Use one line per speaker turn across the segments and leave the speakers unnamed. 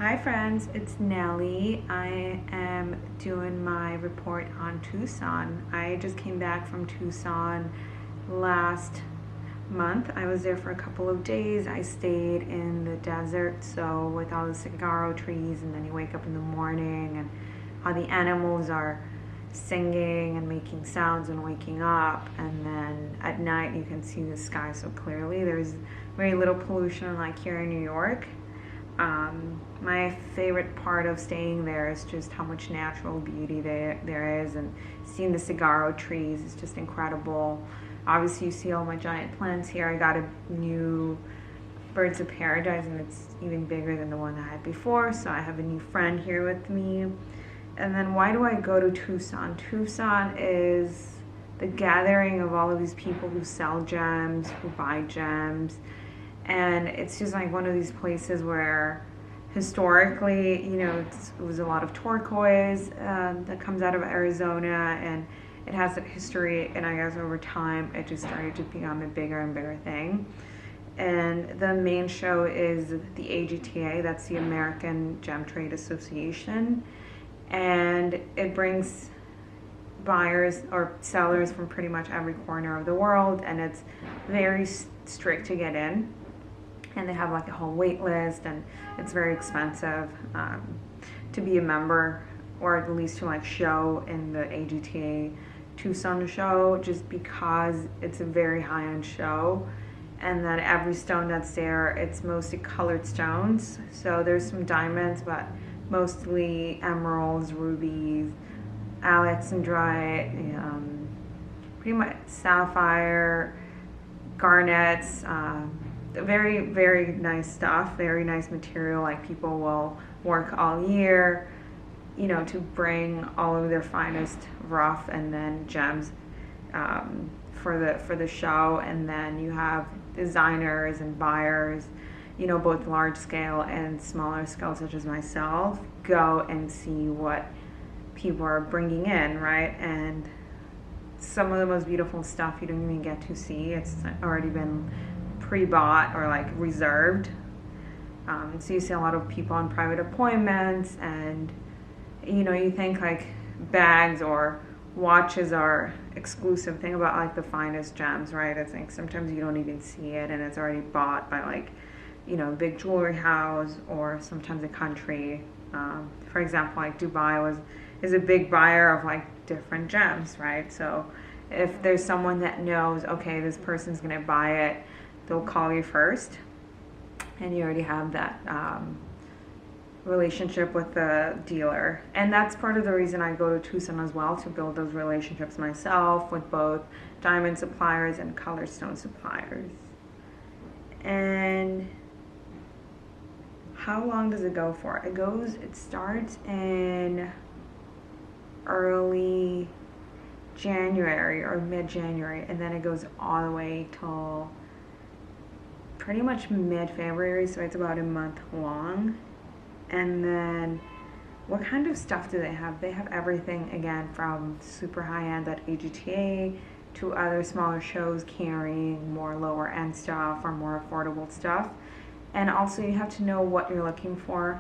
Hi friends, it's Nelly. I am doing my report on Tucson. I just came back from Tucson last month. I was there for a couple of days. I stayed in the desert, so with all the saguaro trees, and then you wake up in the morning and all the animals are singing and making sounds and waking up, and then at night you can see the sky so clearly. There's very little pollution like here in New York. My favorite part of staying there is just how much natural beauty there is, and seeing the saguaro trees is just incredible. Obviously you see all my giant plants here. I got a new birds of paradise and it's even bigger than the one I had before, so I have a new friend here with me. And then why do I go to Tucson? Tucson is the gathering of all of these people who sell gems, who buy gems, and it's just like one of these places where historically, it was a lot of turquoise that comes out of Arizona, and it has a history, and I guess over time it just started to become a bigger and bigger thing. And the main show is the AGTA, that's the American Gem Trade Association, and it brings buyers or sellers from pretty much every corner of the world, and it's very strict to get in, and they have like a whole wait list, and it's very expensive to be a member, or at least to like show in the AGTA Tucson show, just because it's a very high-end show. And then every stone that's there, it's mostly colored stones, so there's some diamonds, but mostly emeralds, rubies, alexandrite, pretty much sapphire, garnets, very, very nice stuff, very nice material. Like people will work all year, to bring all of their finest rough and then gems for the show. And then you have designers and buyers, both large scale and smaller scale, such as myself, go and see what people are bringing in, right? And some of the most beautiful stuff you don't even get to see. It's already been pre-bought or like reserved. So you see a lot of people on private appointments, and you think like bags or watches are exclusive thing about like the finest gems, right? I think sometimes you don't even see it, and it's already bought by like big jewelry house, or sometimes a country. For example, like Dubai is a big buyer of like different gems, right? So if there's someone that knows, okay, this person's gonna buy it, they'll call you first, and you already have that relationship with the dealer. And that's part of the reason I go to Tucson as well, to build those relationships myself with both diamond suppliers and colored stone suppliers. And how long does it go for? It starts in early January or mid-January, and then it goes all the way till pretty much mid-February, so it's about a month long. And then what kind of stuff do they have? They have everything, again, from super high-end at AGTA to other smaller shows carrying more lower-end stuff or more affordable stuff. And also you have to know what you're looking for.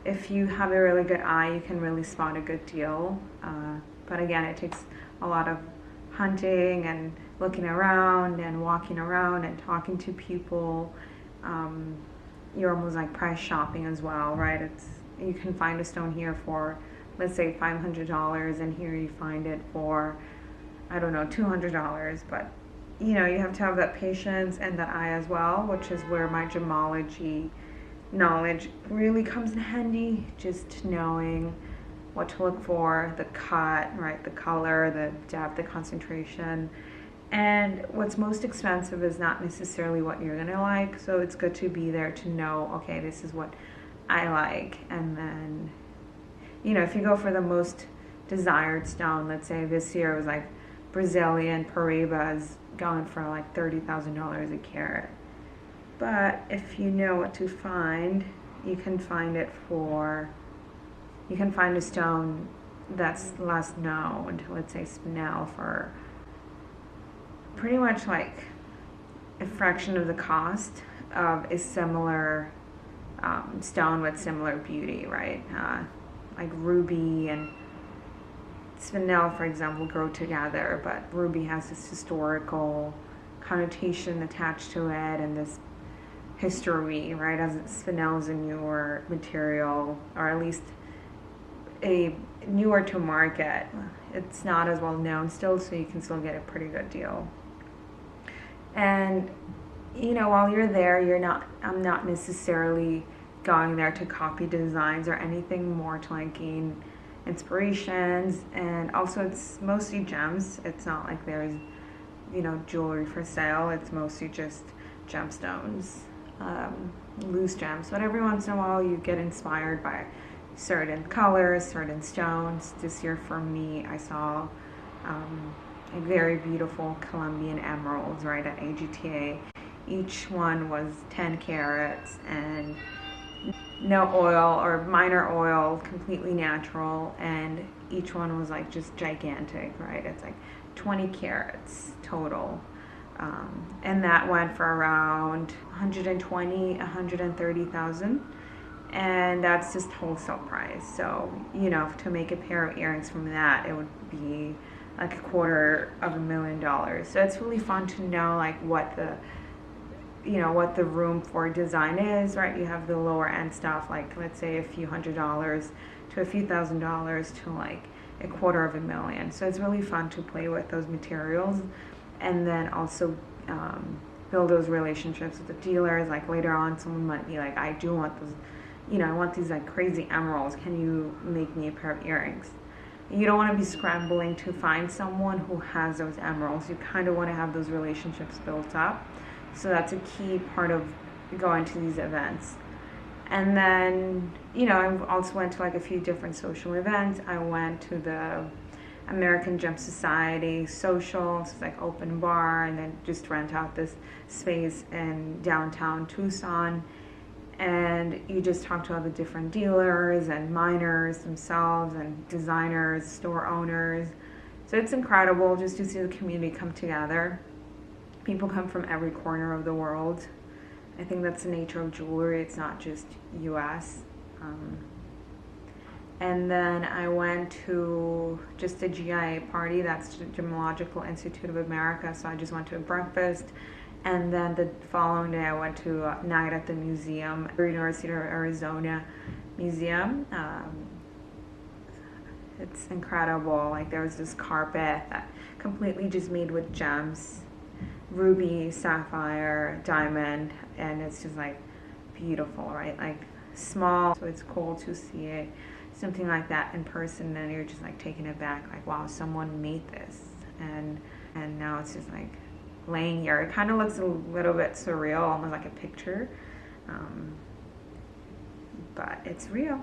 If you have a really good eye, you can really spot a good deal. But again, it takes a lot of hunting and looking around and walking around and talking to people. You're almost like price shopping as well, right? You can find a stone here for, let's say, $500, and here you find it for, I don't know, $200. But you have to have that patience and that eye as well, which is where my gemology knowledge really comes in handy. Just knowing what to look for, the cut, right, the color, the depth, the concentration. And what's most expensive is not necessarily what you're gonna like, so it's good to be there to know, okay, this is what I like. And then, if you go for the most desired stone, let's say this year it was like Brazilian Paraíba's going for like $30,000 a carat. But if you know what to find, you can find a stone that's less known, let's say spinel, for pretty much like a fraction of the cost of a similar stone with similar beauty, right? Like ruby and spinel, for example, grow together, but ruby has this historical connotation attached to it and this history, right? As spinel is a newer material, or at least a newer to market. It's not as well known still, so you can still get a pretty good deal. And while you're there, I'm not necessarily going there to copy designs or anything, more to like gain inspirations. And also it's mostly gems. It's not like there's jewelry for sale. It's mostly just gemstones, loose gems. But every once in a while you get inspired by certain colors, certain stones. This year for me, I saw a very beautiful Colombian emeralds right at AGTA. Each one was 10 carats and no oil or minor oil, completely natural, and each one was like just gigantic, right? It's like 20 carats total. And that went for around 120, 130,000. And that's just wholesale price. So, to make a pair of earrings from that, it would be like $250,000. So it's really fun to know like what the room for design is, right? You have the lower end stuff, like let's say a few $100s to a few $1,000s to like $250,000. So it's really fun to play with those materials, and then also build those relationships with the dealers. Like later on, someone might be like, I do want those, I want these like crazy emeralds. Can you make me a pair of earrings? You don't want to be scrambling to find someone who has those emeralds. You kind of want to have those relationships built up. So that's a key part of going to these events. And then, I also went to like a few different social events. I went to the American Gem Society social, so it's like open bar, and then just rent out this space in downtown Tucson. And you just talk to all the different dealers and miners themselves and designers, store owners. So it's incredible just to see the community come together. People come from every corner of the world. I think that's the nature of jewelry. It's not just US. And then I went to just a GIA party, that's the Gemological Institute of America. So I just went to a breakfast. And then the following day I went to a night at the museum, the University of Arizona Museum. It's incredible. Like there was this carpet that completely just made with gems, ruby, sapphire, diamond, and it's just like beautiful, right? Like small, so it's cool to see it, something like that in person, and you're just like taken aback, like wow, someone made this, and now it's just like laying here. It kind of looks a little bit surreal, almost like a picture, but it's real.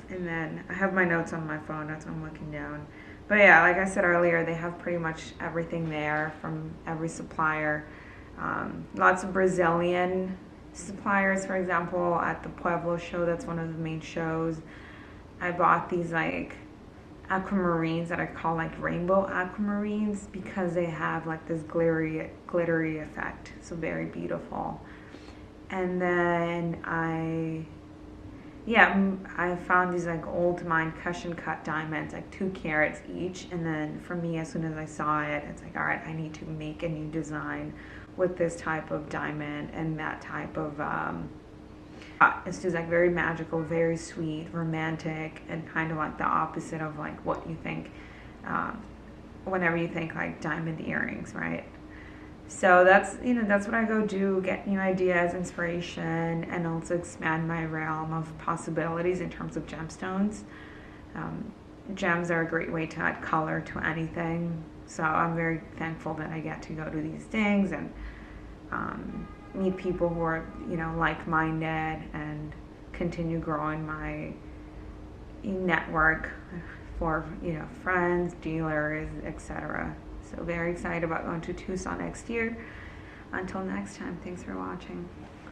And then I have my notes on my phone, that's what I'm looking down. But yeah, like I said earlier, they have pretty much everything there from every supplier. Lots of Brazilian suppliers, for example, at the Pueblo show, that's one of the main shows. I bought these like aquamarines that I call like rainbow aquamarines because they have like this glittery effect, so very beautiful. And then I found these like old mine cushion cut diamonds, like 2 carats each. And then for me, as soon as I saw it, it's like, all right, I need to make a new design with this type of diamond and that type of it's just like very magical, very sweet, romantic, and kind of like the opposite of like what you think whenever you think like diamond earrings, right? So that's what I go do, get new ideas, inspiration, and also expand my realm of possibilities in terms of gemstones. Gems are a great way to add color to anything, so I'm very thankful that I get to go to these things and meet people who are like-minded and continue growing my network for friends, dealers, etc. So very excited about going to Tucson next year. Until next time, thanks for watching.